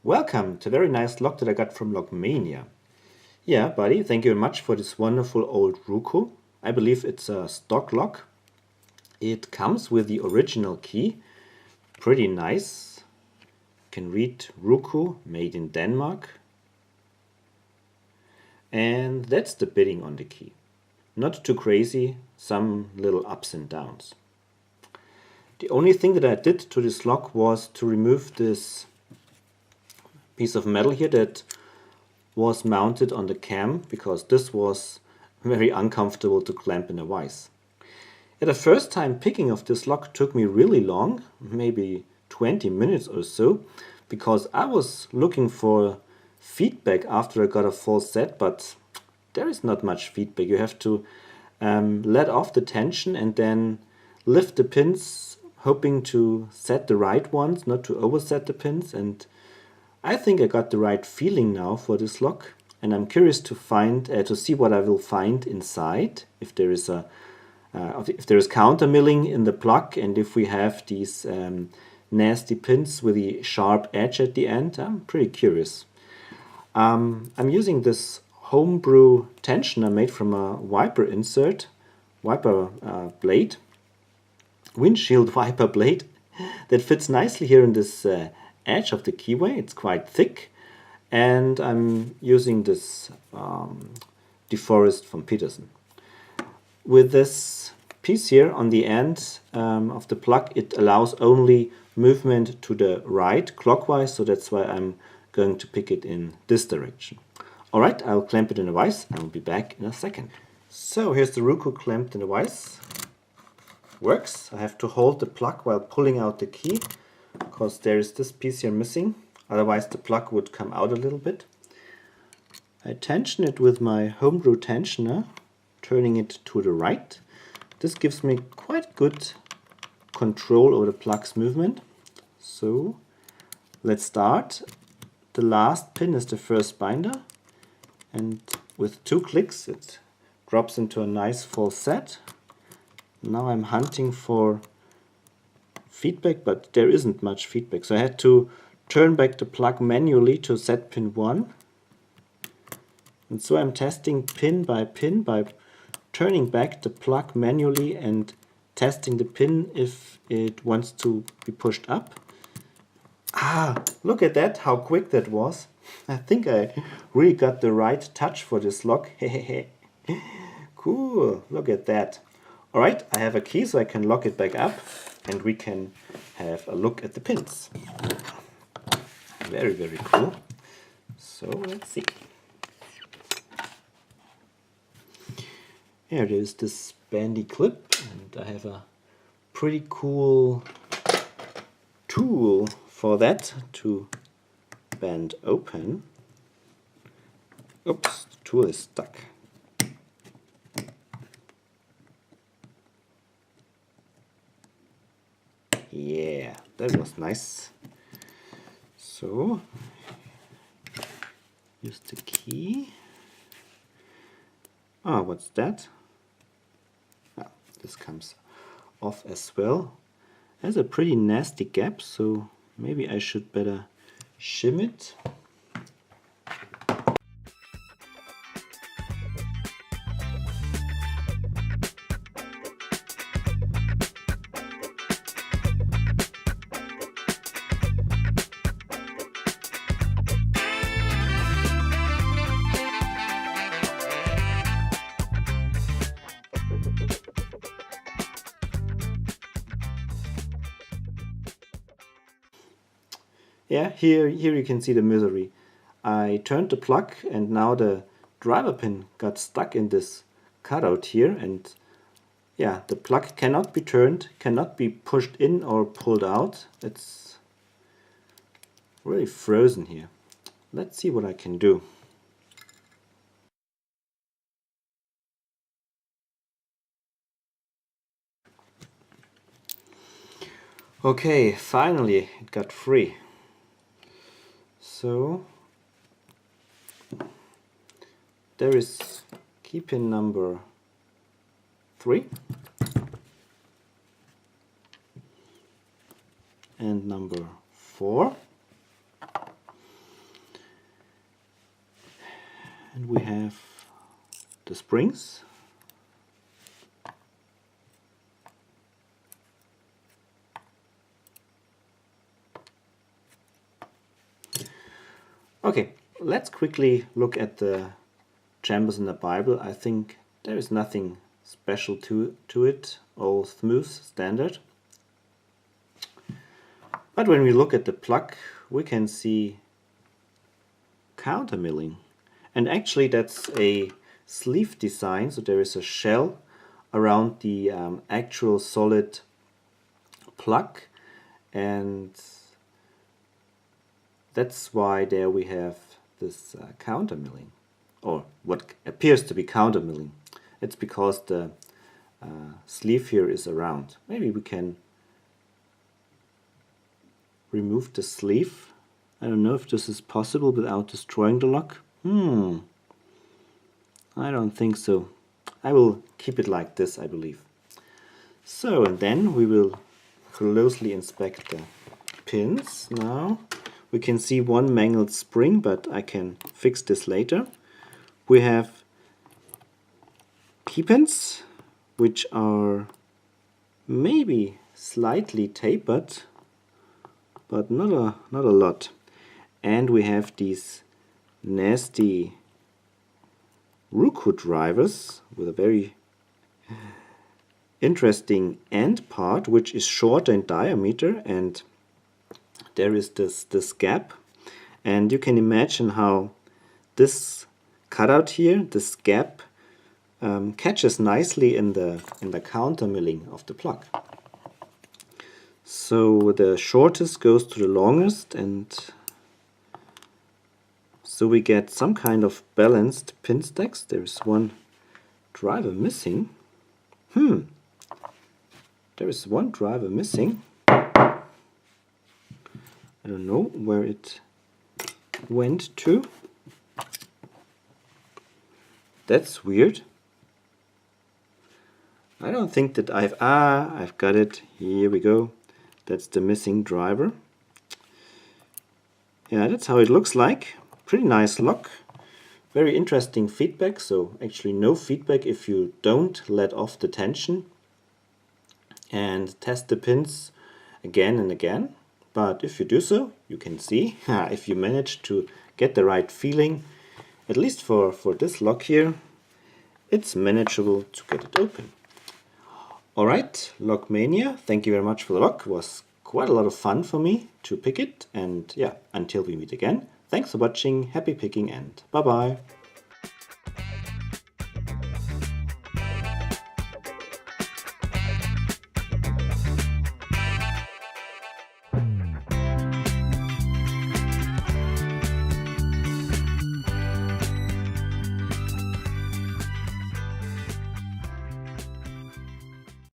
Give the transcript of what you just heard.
Welcome to a very nice lock that I got from Lockmania. Yeah, buddy, thank you very much for this wonderful old Ruko. I believe it's a stock lock. It comes with the original key. Pretty nice. You can read Ruko, made in Denmark. And that's the bidding on the key. Not too crazy, some little ups and downs. The only thing that I did to this lock was to remove this piece of metal here that was mounted on the cam, because this was very uncomfortable to clamp in a vise. The first time picking of this lock took me really long, maybe 20 minutes or so, because I was looking for feedback after I got a full set, but there is not much feedback. You have to let off the tension and then lift the pins, hoping to set the right ones, not to overset the pins. And I think I got the right feeling now for this lock, and I'm curious to see what I will find inside. If there is counter milling in the plug, and if we have these nasty pins with the sharp edge at the end. I'm pretty curious. I'm using this homebrew tensioner made from a wiper blade, windshield wiper blade, that fits nicely here in this edge of the keyway. It's quite thick, and I'm using this deforest from Peterson. With this piece here on the end of the plug, it allows only movement to the right clockwise, so that's why I'm going to pick it in this direction. Alright, I'll clamp it in a vise. I'll be back in a second. So here's the Ruko clamped in a vise. Works. I have to hold the plug while pulling out the key, because there is this piece here missing, otherwise the plug would come out a little bit. I tension it with my homebrew tensioner, turning it to the right. This gives me quite good control over the plug's movement. So let's start. The last pin is the first binder, and with 2 clicks it drops into a nice full set. Now I'm hunting for feedback, but there isn't much feedback, so I had to turn back the plug manually to set pin 1. And so I'm testing pin by turning back the plug manually and testing the pin if it wants to be pushed up. Look at that, how quick that was. I think I really got the right touch for this lock. Cool, look at that. Alright, I have a key so I can lock it back up, and we can have a look at the pins. Very, very cool. So let's see. Here it is, this bandy clip, and I have a pretty cool tool for that to bend open. Oops, the tool is stuck. Yeah, that was nice. So, use the key. What's that? This comes off as well. Has a pretty nasty gap, so maybe I should better shim it. Yeah, here you can see the misery. I turned the plug and now the driver pin got stuck in this cutout here, and yeah, the plug cannot be turned, cannot be pushed in or pulled out. It's really frozen here. Let's see what I can do. Okay, finally it got free. So there is key pin number 3. and number 4. And we have the springs. Okay, let's quickly look at the chambers in the Bible. I think there is nothing special to it, all smooth, standard. But when we look at the plug, we can see countermilling. And actually that's a sleeve design, so there is a shell around the actual solid plug, and that's why there we have this countermilling, or what appears to be countermilling. It's because the sleeve here is around. Maybe we can remove the sleeve. I don't know if this is possible without destroying the lock. I don't think so. I will keep it like this, I believe. So, and then we will closely inspect the pins now. We can see one mangled spring, but I can fix this later. We have key pins, which are maybe slightly tapered, but not a lot. And we have these nasty Ruko drivers with a very interesting end part, which is shorter in diameter, and there is this gap, and you can imagine how this cutout here, this gap, catches nicely in the countermilling of the plug. So the shortest goes to the longest, and so we get some kind of balanced pin stacks. There is one driver missing. There is one driver missing. I don't know where it went to. That's weird. I don't think that I've got it. Here we go. That's the missing driver. Yeah, that's how it looks like. Pretty nice lock. Very interesting feedback. So actually no feedback if you don't let off the tension and test the pins again and again. But if you do so, you can see if you manage to get the right feeling, at least for this lock here, it's manageable to get it open. Alright, Lockmania, thank you very much for the lock. It was quite a lot of fun for me to pick it, and yeah, until we meet again, thanks for watching, happy picking, and bye bye.